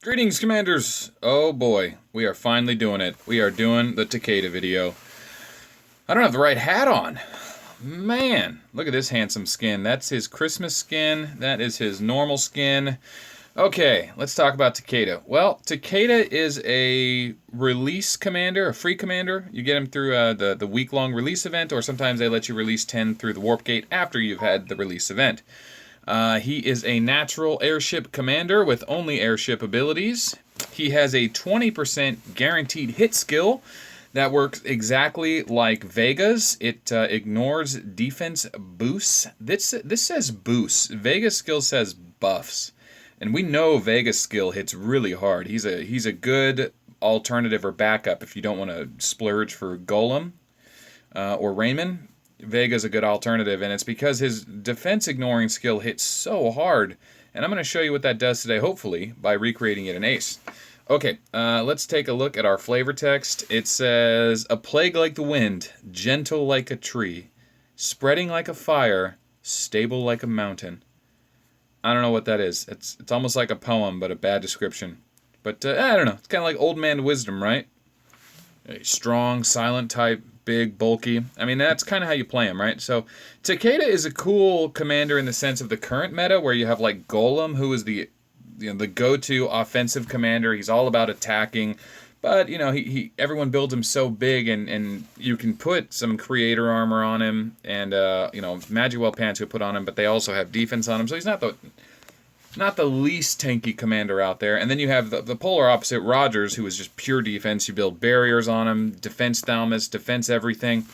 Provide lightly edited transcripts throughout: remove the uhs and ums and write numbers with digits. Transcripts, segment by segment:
Greetings, Commanders! Oh boy, we are finally doing it. We are doing the Takeda video. I don't have the right hat on. Man, look at this handsome skin. That's his Christmas skin. That is his normal skin. Okay, let's talk about Takeda. Well, Takeda is a release commander, a free commander. You get him through the week-long release event, or sometimes they let you release 10 through the warp gate after you've had the release event. He is a natural airship commander with only airship abilities. He has a 20% guaranteed hit skill that works exactly like Vega's. It ignores defense boosts. This says boosts. Vega's skill says buffs. And we know Vega's skill hits really hard. He's a good alternative or backup if you don't want to splurge for Golem or Raymond. Vega's a good alternative, and it's because his defense ignoring skill hits so hard. And I'm going to show you what that does today, hopefully, by recreating it in Ace. Okay, let's take a look at our flavor text. It says, "A plague like the wind, gentle like a tree, spreading like a fire, stable like a mountain." I don't know what that is. It's almost like a poem, but a bad description. But I don't know. It's kind of like old man wisdom, right? A strong, silent type, big, bulky. I mean, that's kind of how you play him, right? So Takeda is a cool commander in the sense of the current meta, where you have like Golem, who is the go-to offensive commander. He's all about attacking, but he everyone builds him so big, and you can put some creator armor on him, and Magicwell pants put on him, but they also have defense on him, so he's not the least tanky commander out there. And then you have the polar opposite, Rogers, who is just pure defense. You build barriers on him, defense Thalmus, defense everything.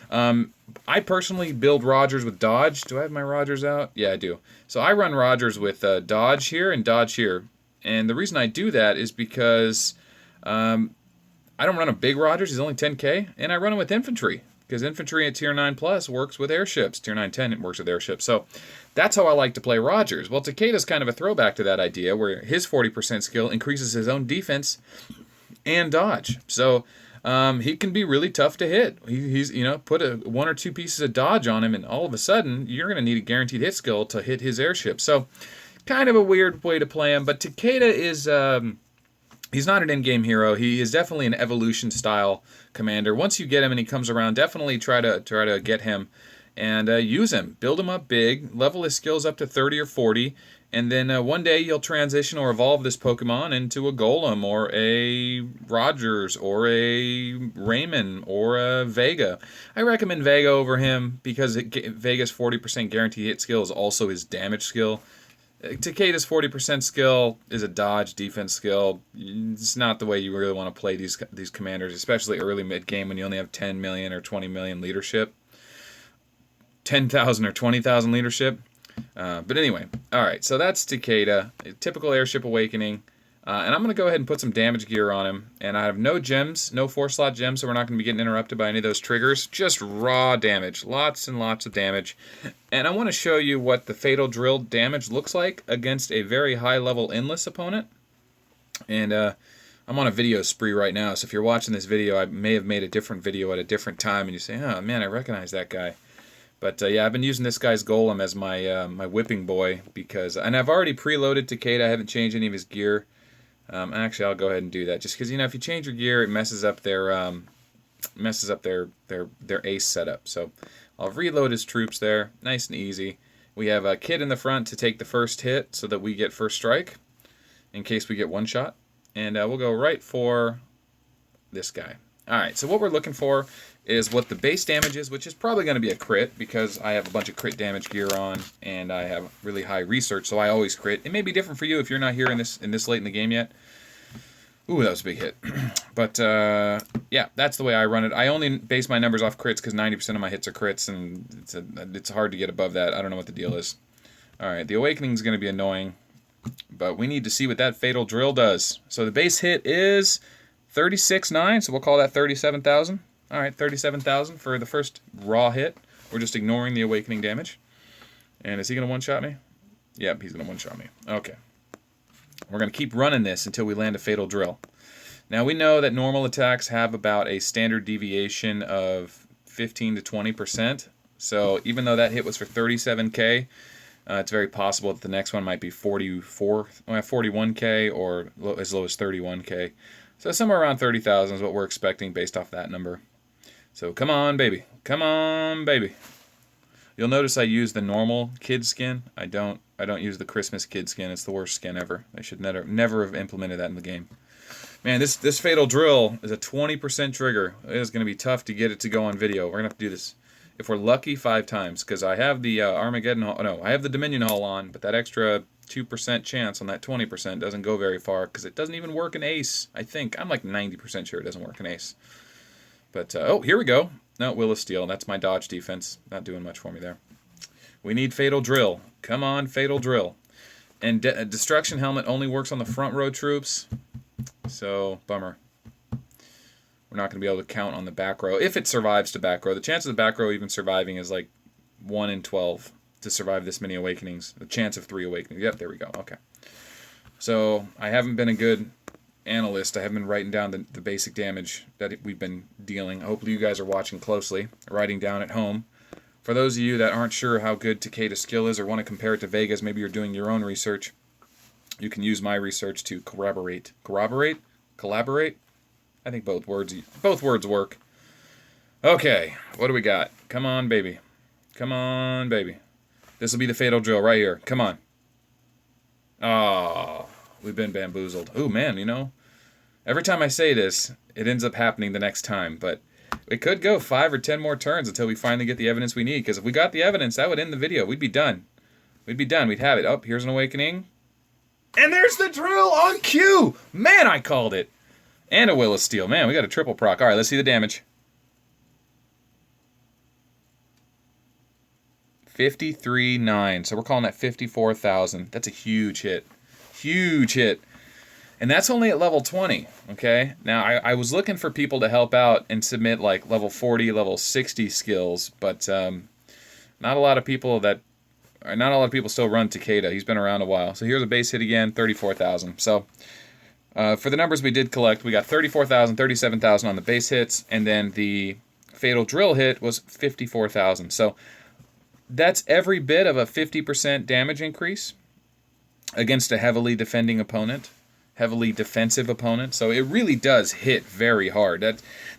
I personally build Rogers with dodge. Do I have my Rogers out? Yeah, I do. So I run Rogers with dodge here and dodge here. And the reason I do that is because I don't run a big Rogers. He's only 10k. And I run him with infantry, because infantry at tier 9 plus works with airships. Tier 9, 10, it works with airships. So that's how I like to play Rogers. Well, Takeda's kind of a throwback to that idea, where his 40% skill increases his own defense and dodge. So he can be really tough to hit. He's put one or two pieces of dodge on him, and all of a sudden you're going to need a guaranteed hit skill to hit his airship. So kind of a weird way to play him. But Takeda is he's not an in-game hero. He is definitely an evolution style commander. Once you get him and he comes around, definitely try to get him and use him. Build him up big, level his skills up to 30 or 40, and then one day you'll transition or evolve this Pokemon into a Golem or a Rogers or a Raymond or a Vega. I recommend Vega over him because Vega's 40% guaranteed hit skill is also his damage skill. Takeda's 40% skill is a dodge defense skill. It's not the way you really want to play these commanders, especially early mid-game when you only have 10 million or 20 million leadership. 10,000 or 20,000 leadership. But anyway, alright, so that's Takeda, a typical Airship Awakening. And I'm going to go ahead and put some damage gear on him. And I have no gems, no 4-slot gems, so we're not going to be getting interrupted by any of those triggers. Just raw damage, lots and lots of damage. And I want to show you what the Fatal Drill damage looks like against a very high-level Endless opponent. And I'm on a video spree right now, so if you're watching this video, I may have made a different video at a different time, and you say, oh man, I recognize that guy. But yeah, I've been using this guy's Golem as my my whipping boy, and I've already preloaded Takeda. I haven't changed any of his gear. Actually, I'll go ahead and do that, just because if you change your gear, it messes up their ace setup. So I'll reload his troops there, nice and easy. We have a Kid in the front to take the first hit, so that we get first strike, in case we get one shot, and we'll go right for this guy. All right, so what we're looking for is what the base damage is, which is probably going to be a crit, because I have a bunch of crit damage gear on, and I have really high research, so I always crit. It may be different for you if you're not here in this late in the game yet. Ooh, that was a big hit. But yeah, that's the way I run it. I only base my numbers off crits because 90% of my hits are crits, and it's hard to get above that. I don't know what the deal is. All right, the Awakening is going to be annoying, but we need to see what that Fatal Drill does. So the base hit is 36.9, so we'll call that 37,000. All right, 37,000 for the first raw hit. We're just ignoring the Awakening damage. And is he going to one-shot me? Yep, he's going to one-shot me. Okay. We're going to keep running this until we land a Fatal Drill. Now, we know that normal attacks have about a standard deviation of 15 to 20%. So even though that hit was for 37k, It's very possible that the next one might be 41K or as low as 31K. So somewhere around 30,000 is what we're expecting based off that number. So come on, baby. Come on, baby. You'll notice I use the normal kid skin. I don't use the Christmas kid skin. It's the worst skin ever. They should never have implemented that in the game. Man, this fatal drill is a 20% trigger. It is going to be tough to get it to go on video. We're going to have to do this, if we're lucky, 5 times. Because I have the Armageddon Hull, no, I have the Dominion Hull on, but that extra 2% chance on that 20% doesn't go very far because it doesn't even work in Ace, I think. I'm like 90% sure it doesn't work in Ace. But, oh, here we go. No, Will of Steel. That's my dodge defense. Not doing much for me there. We need Fatal Drill. Come on, Fatal Drill. And Destruction Helmet only works on the front row troops. So, bummer. We're not going to be able to count on the back row. If it survives to back row. The chance of the back row even surviving is like 1 in 12 to survive this many awakenings. The chance of 3 awakenings. Yep, there we go. Okay. So, I haven't been a good analyst. I haven't been writing down the basic damage that we've been dealing. Hopefully you guys are watching closely, writing down at home. For those of you that aren't sure how good Takeda's skill is or want to compare it to Vega's, maybe you're doing your own research, you can use my research to corroborate. Collaborate? I think both words work. Okay, what do we got? Come on, baby. Come on, baby. This will be the fatal drill right here. Come on. Oh, we've been bamboozled. Oh, man, you know, every time I say this, it ends up happening the next time, but it could go 5 or 10 more turns until we finally get the evidence we need, because if we got the evidence, that would end the video. We'd be done. We'd be done. We'd have it. Oh, here's an awakening. And there's the drill on cue! Man, I called it! And a Will of Steel. Man, we got a triple proc. Alright, let's see the damage. 53.9. So we're calling that 54,000. That's a huge hit. Huge hit. And that's only at level 20, okay? Now, I was looking for people to help out and submit, like, level 40, level 60 skills, but not a lot of people still run Takeda. He's been around a while. So here's a base hit again, 34,000. So for the numbers we did collect, we got 34,000, 37,000 on the base hits, and then the fatal drill hit was 54,000. So that's every bit of a 50% damage increase against a heavily defending opponent. Heavily defensive opponent, so it really does hit very hard.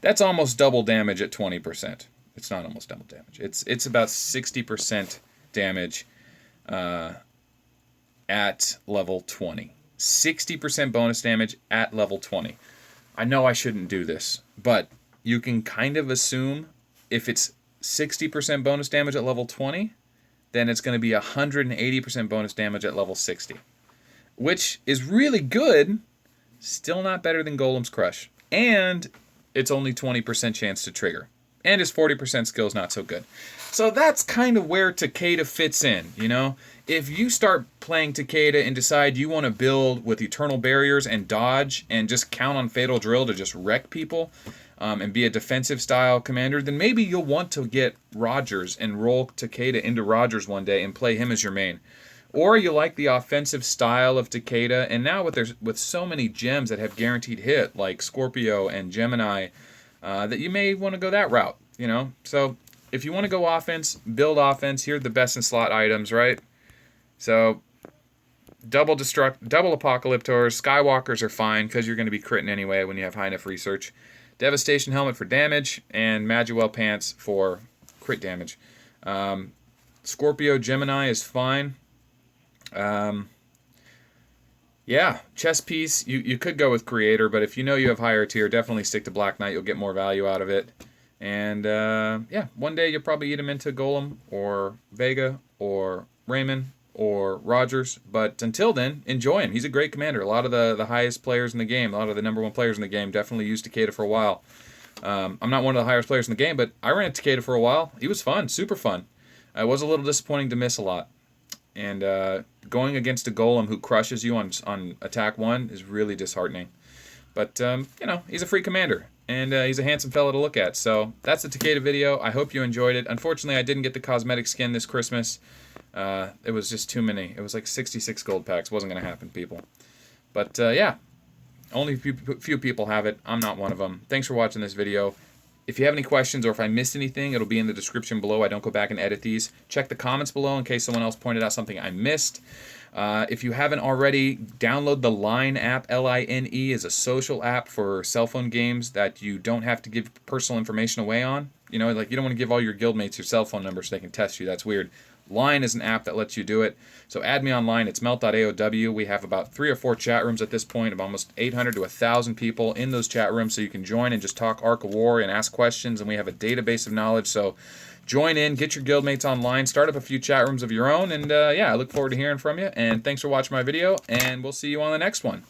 That's almost double damage at 20%. It's not almost double damage. It's about 60% damage at level 20. 60% bonus damage at level 20. I know I shouldn't do this, but you can kind of assume if it's 60% bonus damage at level 20, then it's going to be 180% bonus damage at level 60. Which is really good, still not better than Golem's Crush. And it's only 20% chance to trigger. And his 40% skill is not so good. So that's kind of where Takeda fits in, you know? If you start playing Takeda and decide you want to build with Eternal Barriers and dodge and just count on Fatal Drill to just wreck people and be a defensive style commander, then maybe you'll want to get Rogers and roll Takeda into Rogers one day and play him as your main. Or you like the offensive style of Takeda, and now with so many gems that have guaranteed hit, like Scorpio and Gemini, that you may want to go that route, you know? So if you want to go offense, build offense. Here are the best in slot items, right? So double Apocalyptors, Skywalkers are fine because you're going to be critting anyway when you have high enough research. Devastation Helmet for damage, and Magwell Pants for crit damage. Scorpio Gemini is fine. Yeah, chess piece, you could go with Creator, but if you know you have higher tier, definitely stick to Black Knight. You'll get more value out of it. And, yeah, one day you'll probably eat him into Golem or Vega or Raymond or Rogers. But until then, enjoy him. He's a great commander. A lot of the highest players in the game, a lot of the #1 players in the game definitely used Takeda for a while. I'm not one of the highest players in the game, but I ran Takeda for a while. He was fun, super fun. It was a little disappointing to miss a lot. And going against a Golem who crushes you on attack 1 is really disheartening. But, you know, he's a free commander. And he's a handsome fella to look at. So that's the Takeda video. I hope you enjoyed it. Unfortunately, I didn't get the cosmetic skin this Christmas. It was just too many. It was like 66 gold packs. Wasn't going to happen, people. But, yeah. Only a few people have it. I'm not one of them. Thanks for watching this video. If you have any questions or if I missed anything, it'll be in the description below. I don't go back and edit these. Check the comments below in case someone else pointed out something I missed. If you haven't already, download the Line app. L-I-N-E is a social app for cell phone games that you don't have to give personal information away on. You know, like you don't want to give all your guildmates your cell phone number so they can test you. That's weird. Line is an app that lets you do it. So add me online. It's Melt AOW. We have about 3 or 4 chat rooms at this point of almost 800 to 1,000 people in those chat rooms, so you can join and just talk Ark of War and ask questions, and we have a database of knowledge. So join in, get your guildmates online, start up a few chat rooms of your own, and yeah, I look forward to hearing from you, and thanks for watching my video, and we'll see you on the next one.